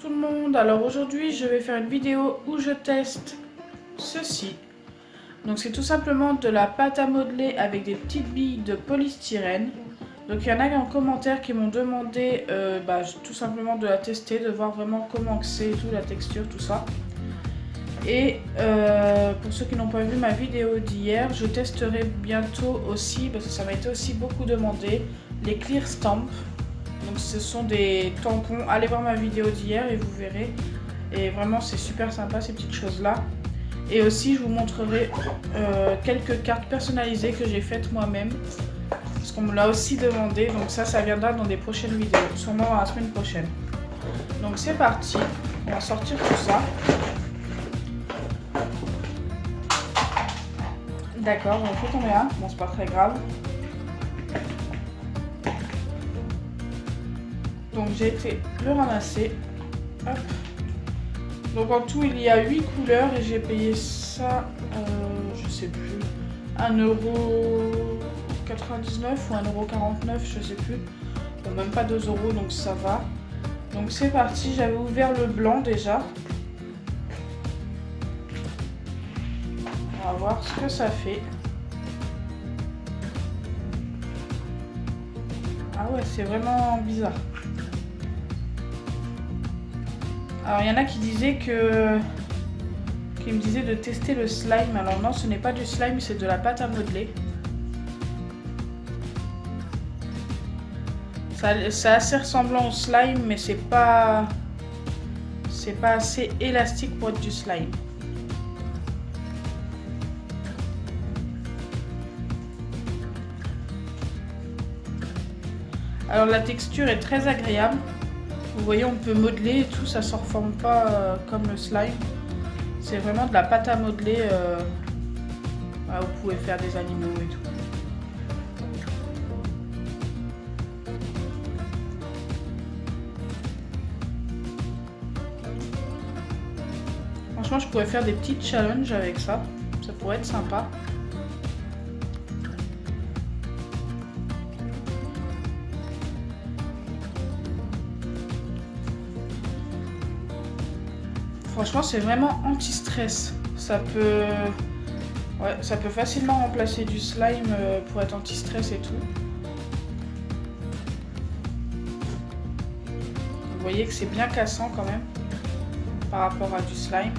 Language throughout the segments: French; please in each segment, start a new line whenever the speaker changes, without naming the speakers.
tout le monde, alors aujourd'hui je vais faire une vidéo où je teste ceci. Donc c'est tout simplement de la pâte à modeler avec des petites billes de polystyrène. Donc il y en a en commentaire qui m'ont demandé tout simplement de la tester, de voir vraiment comment c'est, tout la texture, tout ça. Et pour ceux qui n'ont pas vu ma vidéo d'hier, je testerai bientôt aussi, parce que ça m'a été aussi beaucoup demandé, les Clear Stamp. Donc ce sont des tampons, allez voir ma vidéo d'hier et vous verrez. Et vraiment c'est super sympa ces petites choses là. Et aussi je vous montrerai quelques cartes personnalisées que j'ai faites moi-même. Parce qu'on me l'a aussi demandé, donc ça viendra dans des prochaines vidéos, sûrement la semaine prochaine. Donc c'est parti, on va sortir tout ça. D'accord, on fait tomber un, bon c'est pas très grave. Donc j'ai été le ramasser. Hop. Donc en tout il y a 8 couleurs et j'ai payé ça, je sais plus, 1,99€ ou 1,49€, je sais plus. Bon, même pas 2 € donc ça va. Donc c'est parti, j'avais ouvert le blanc déjà. On va voir ce que ça fait. Ah ouais, c'est vraiment bizarre. Alors il y en a qui disaient qui me disaient de tester le slime. Alors non, ce n'est pas du slime, c'est de la pâte à modeler. C'est assez ressemblant au slime, mais c'est pas assez élastique pour être du slime. Alors la texture est très agréable. Vous voyez, on peut modeler et tout, ça ne se reforme pas comme le slime. C'est vraiment de la pâte à modeler. Voilà, vous pouvez faire des animaux et tout. Franchement, je pourrais faire des petits challenges avec ça. Ça pourrait être sympa. Franchement, c'est vraiment anti-stress. Ça peut facilement remplacer du slime pour être anti-stress et tout. Vous voyez que c'est bien cassant quand même par rapport à du slime.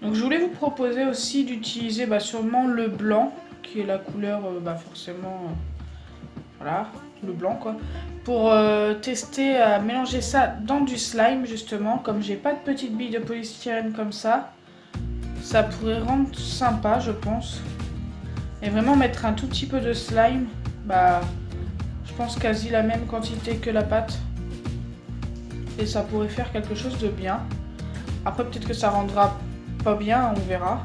Donc je voulais vous proposer aussi d'utiliser sûrement le blanc, qui est la couleur forcément, voilà, le blanc quoi, pour tester à mélanger ça dans du slime justement. Comme j'ai pas de petites billes de polystyrène comme ça pourrait rendre sympa je pense. Et vraiment mettre un tout petit peu de slime, je pense quasi la même quantité que la pâte. Et ça pourrait faire quelque chose de bien. Après peut-être que ça rendra pas bien, on verra.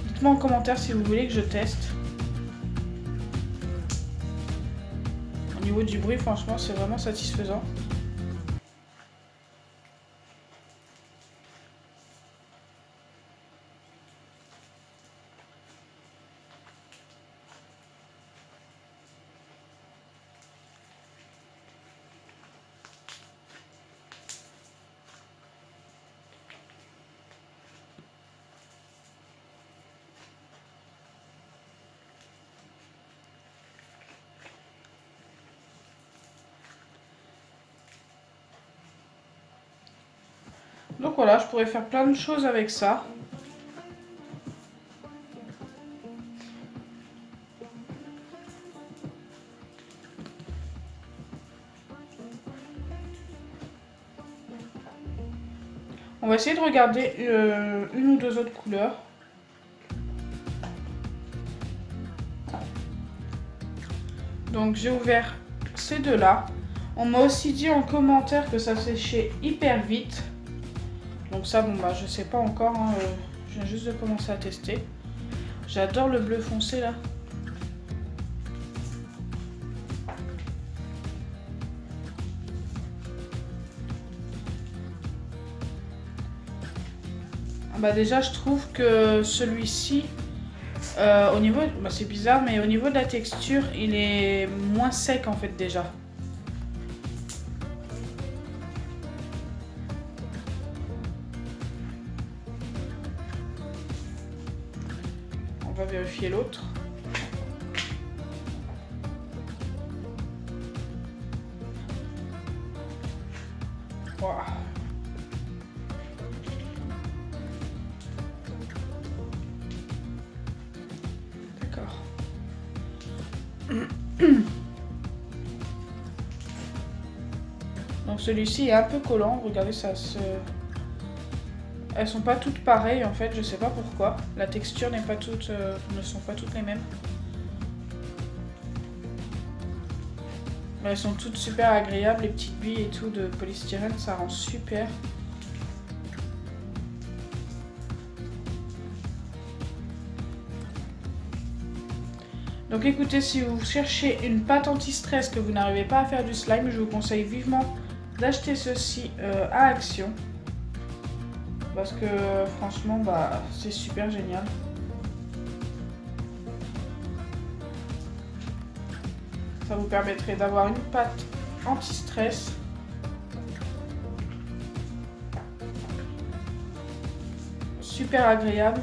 Dites-moi en commentaire si vous voulez que je teste. Au niveau du bruit, franchement, c'est vraiment satisfaisant. Donc voilà, je pourrais faire plein de choses avec ça. On va essayer de regarder une ou deux autres couleurs. Donc j'ai ouvert ces deux-là. On m'a aussi dit en commentaire que ça séchait hyper vite. Donc ça, je sais pas encore, hein, je viens juste de commencer à tester. J'adore le bleu foncé là. Bah déjà je trouve que celui-ci, au niveau, bah c'est bizarre, mais au niveau de la texture, il est moins sec en fait déjà. On va vérifier l'autre. Wow. D'accord. Donc celui-ci est un peu collant. Regardez, ça se... Elles sont pas toutes pareilles en fait, je sais pas pourquoi. La texture n'est pas toute, ne sont pas toutes les mêmes. Mais elles sont toutes super agréables, les petites billes et tout de polystyrène, ça rend super. Donc écoutez, si vous cherchez une pâte anti-stress que vous n'arrivez pas à faire du slime, je vous conseille vivement d'acheter ceci à Action. Parce que franchement, bah, c'est super génial. Ça vous permettrait d'avoir une pâte anti-stress. Super agréable.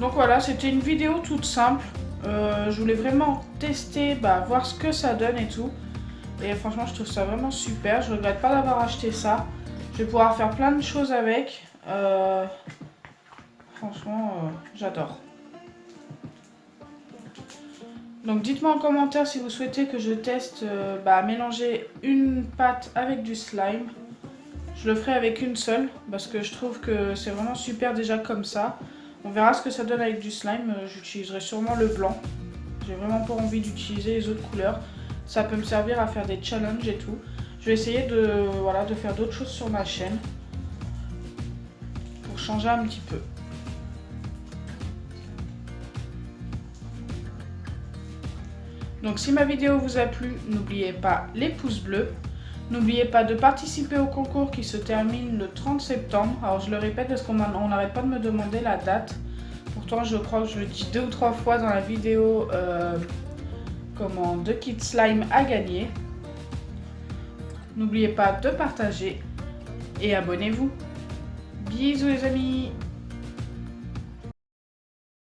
Donc voilà, c'était une vidéo toute simple. Je voulais vraiment tester, voir ce que ça donne et tout. Et franchement, je trouve ça vraiment super. Je regrette pas d'avoir acheté ça. Je vais pouvoir faire plein de choses avec. Franchement, j'adore. Donc dites-moi en commentaire si vous souhaitez que je teste mélanger une pâte avec du slime. Je le ferai avec une seule parce que je trouve que c'est vraiment super déjà comme ça. On verra ce que ça donne avec du slime. J'utiliserai sûrement le blanc. J'ai vraiment pas envie d'utiliser les autres couleurs. Ça peut me servir à faire des challenges et tout. Je vais essayer de faire d'autres choses sur ma chaîne. Pour changer un petit peu. Donc si ma vidéo vous a plu, n'oubliez pas les pouces bleus. N'oubliez pas de participer au concours qui se termine le 30 septembre. Alors je le répète parce qu'on n'arrête pas de me demander la date. Pourtant je crois que je le dis 2 ou 3 fois dans la vidéo comment 2 kits slime à gagner. N'oubliez pas de partager et abonnez-vous. Bisous les amis!